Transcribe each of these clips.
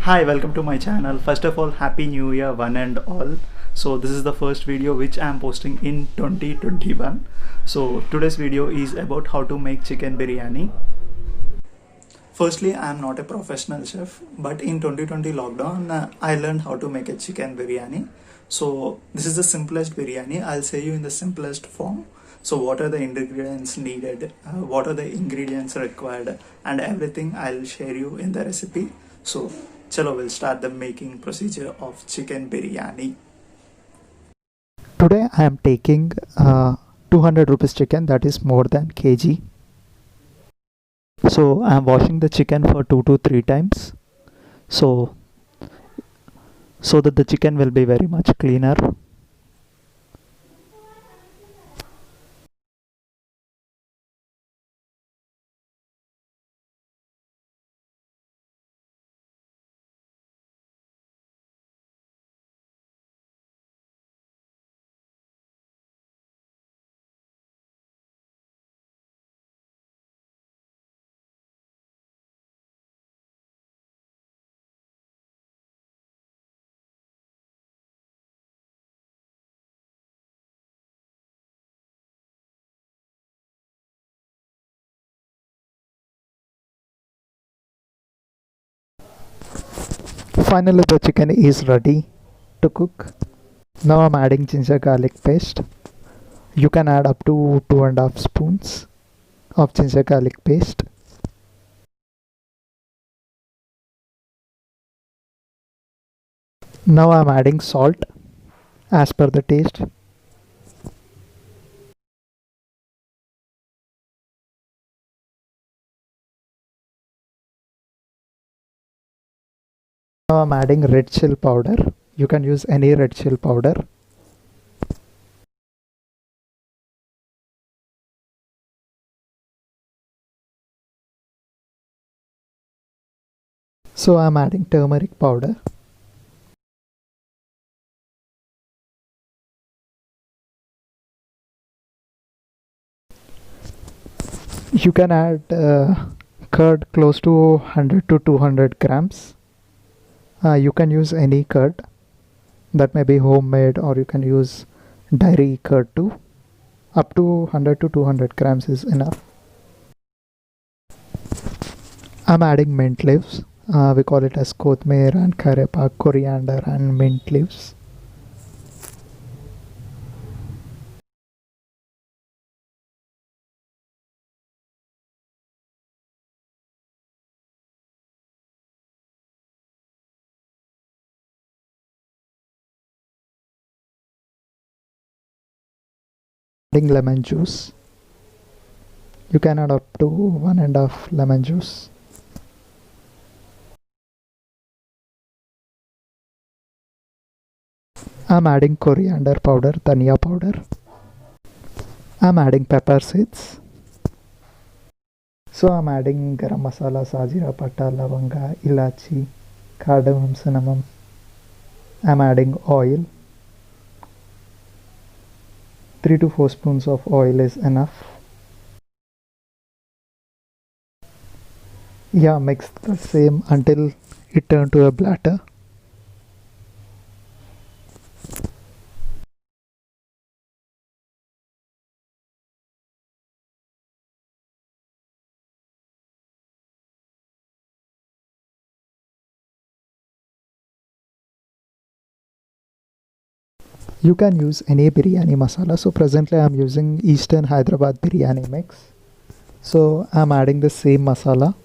Hi, welcome to my channel. First of all, happy new year one and all. So this is the first video which I am posting in 2021. So today's video is about how to make chicken biryani. Firstly, I am not a professional chef, but in 2020 lockdown I learned how to make a chicken biryani. So this is the simplest biryani. I'll say you in the simplest form. So what are the ingredients needed, what are the ingredients required, and everything I'll share you in the recipe. So chalo, we'll start the making procedure of chicken biryani. Today I am taking 200 rupees chicken, that is more than kg. So I am washing the chicken for 2 to 3 times. So that the chicken will be very much cleaner. Finally the chicken is ready to cook. Now I'm adding ginger garlic paste. You can add up to 2.5 spoons of ginger garlic paste. Now I'm adding salt as per the taste. Now I'm adding red chill powder. You can use any red chill powder. So I'm adding turmeric powder. You can add curd close to 100 to 200 grams. You can use any curd, that may be homemade, or you can use dairy curd too. Up to 100 to 200 grams is enough. I'm adding mint leaves. We call it as kothmir and karepak, coriander and mint leaves. Adding lemon juice. You can add up to 1.5 lemon juice. I'm adding coriander powder, dhania powder. I'm adding pepper seeds. So I'm adding garam masala, sajira, patta, lavanga, ilachi, cardamom, cinnamon. I'm adding oil. 3 to 4 spoons of oil is enough. Yeah, mix the same until it turns to a batter. You can use any biryani masala. So presently I'm using Eastern Hyderabad biryani mix. So I'm adding the same masala.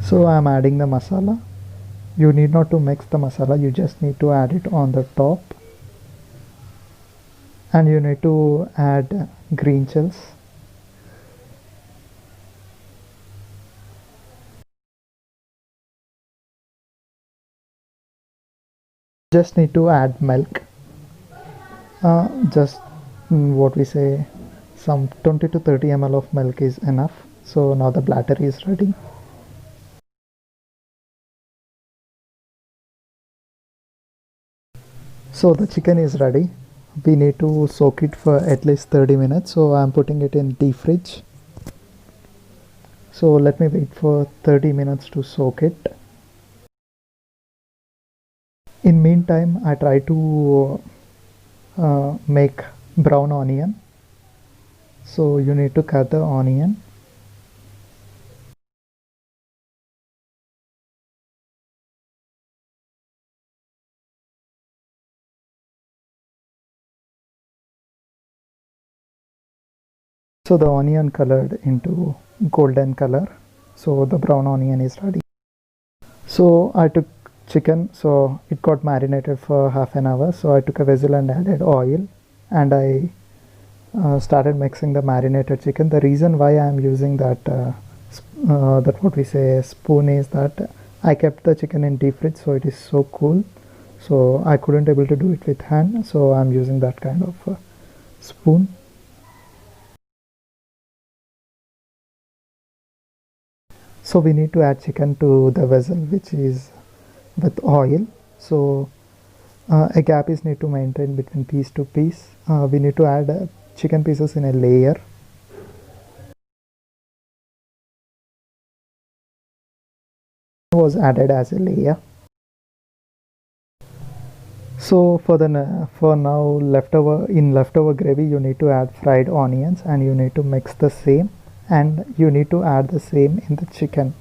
So I'm adding the masala. You need not to mix the masala, you just need to add it on the top. And you need to add green chilies. Just need to add milk. Just what we say, some 20 to 30 ml of milk is enough. So now the batter is ready. So the chicken is ready. We need to soak it for at least 30 minutes. So I'm putting it in deep fridge. So let me wait for 30 minutes to soak it. In meantime, I try to make brown onion. So you need to cut the onion. So the onion colored into golden color. So the brown onion is ready. So I took chicken, so it got marinated for half an hour. So I took a vessel and added oil, and I started mixing the marinated chicken. The reason why I am using that what we say spoon is that I kept the chicken in deep fridge, so it is so cool. So I couldn't able to do it with hand, so I'm using that kind of spoon. So we need to add chicken to the vessel which is with oil. So a gap is need to maintain between piece to piece. We need to add chicken pieces in a layer. Was added as a layer. So for now leftover gravy you need to add fried onions and you need to mix the same and you need to add the same in the chicken.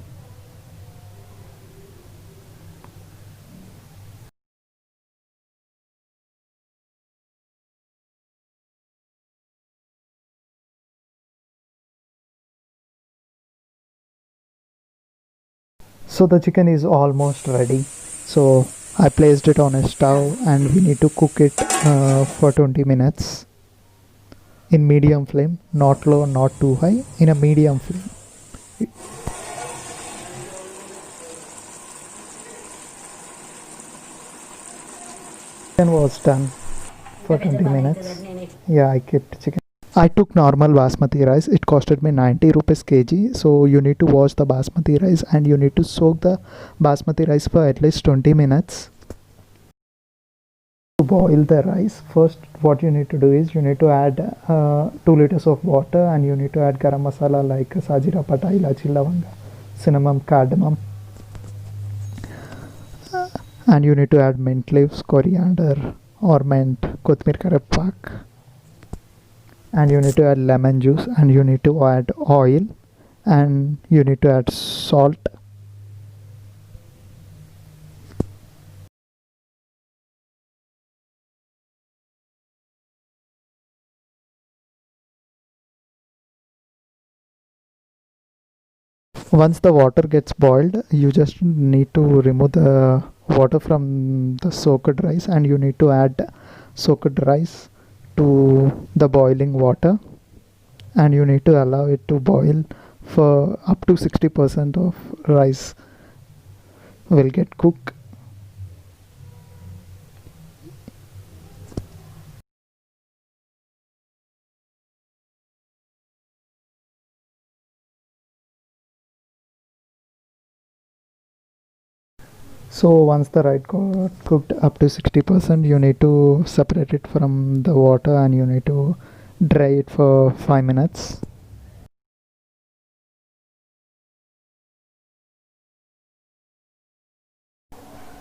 So the chicken is almost ready. So I placed it on a stove and we need to cook it for 20 minutes in medium flame, not low, not too high, in a medium flame. Chicken was done for 20 minutes. Yeah, I kept chicken. I took normal basmati rice. It costed me 90 rupees kg. So you need to wash the basmati rice and you need to soak the basmati rice for at least 20 minutes. To boil the rice, first what you need to do is you need to add 2 liters of water and you need to add garam masala like sajira pata, ilachi, lavanga, cinnamon, cardamom, and you need to add mint leaves, coriander or mint, kothmir karapak, and you need to add lemon juice and you need to add oil and you need to add salt. Once the water gets boiled, you just need to remove the water from the soaked rice and you need to add soaked rice to the boiling water and you need to allow it to boil for up to 60% of rice will get cooked. So once the rice got cooked up to 60%, you need to separate it from the water and you need to dry it for 5 minutes.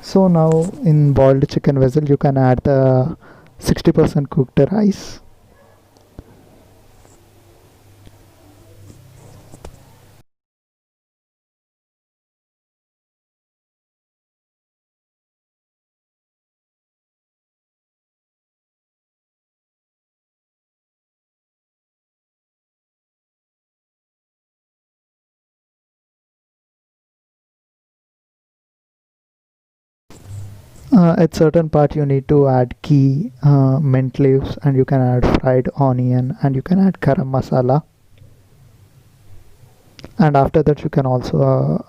So now in boiled chicken vessel you can add the 60% cooked rice. At certain part you need to add ghee, mint leaves and you can add fried onion and you can add garam masala. And after that you can also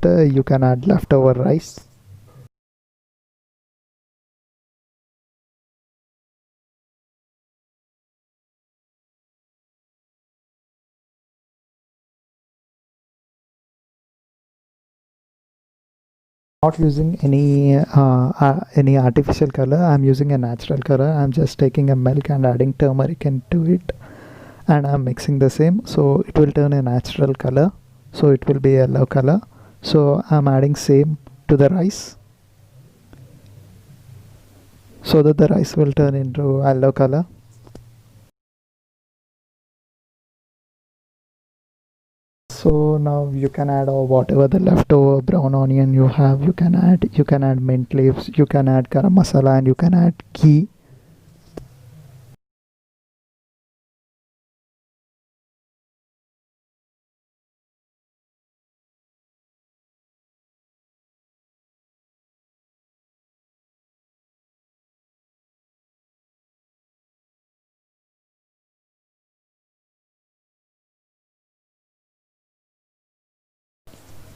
you can add leftover rice. Not using any artificial color. I'm using a natural color. I'm just taking a milk and adding turmeric into it, and I'm mixing the same, so it will turn a natural color, so it will be a yellow color. So I'm adding same to the rice so that the rice will turn into yellow color. So now you can add whatever the leftover brown onion you have. You can add mint leaves, you can add garam masala, and you can add ghee.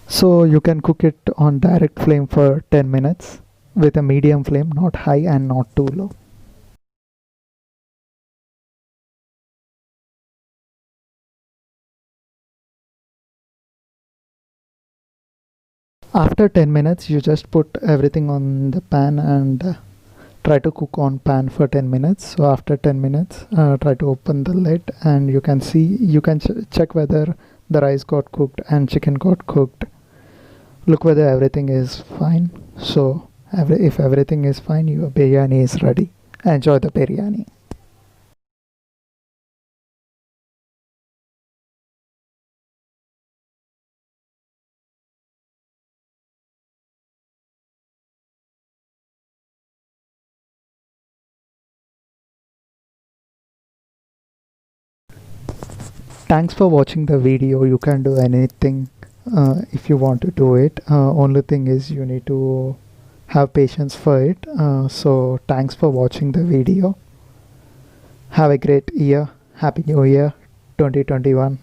So you can cook it on direct flame for 10 minutes with a medium flame, not high and not too low. After 10 minutes, you just put everything on the pan and try to cook on pan for 10 minutes. So after 10 minutes, try to open the lid and you can see, you can check whether the rice got cooked and chicken got cooked. Look whether everything is fine. So if everything is fine, your biryani is ready. Enjoy the biryani. Thanks for watching the video. You can do anything if you want to do it. Only thing is you need to have patience for it. So thanks for watching the video. Have a great year. Happy New Year 2021.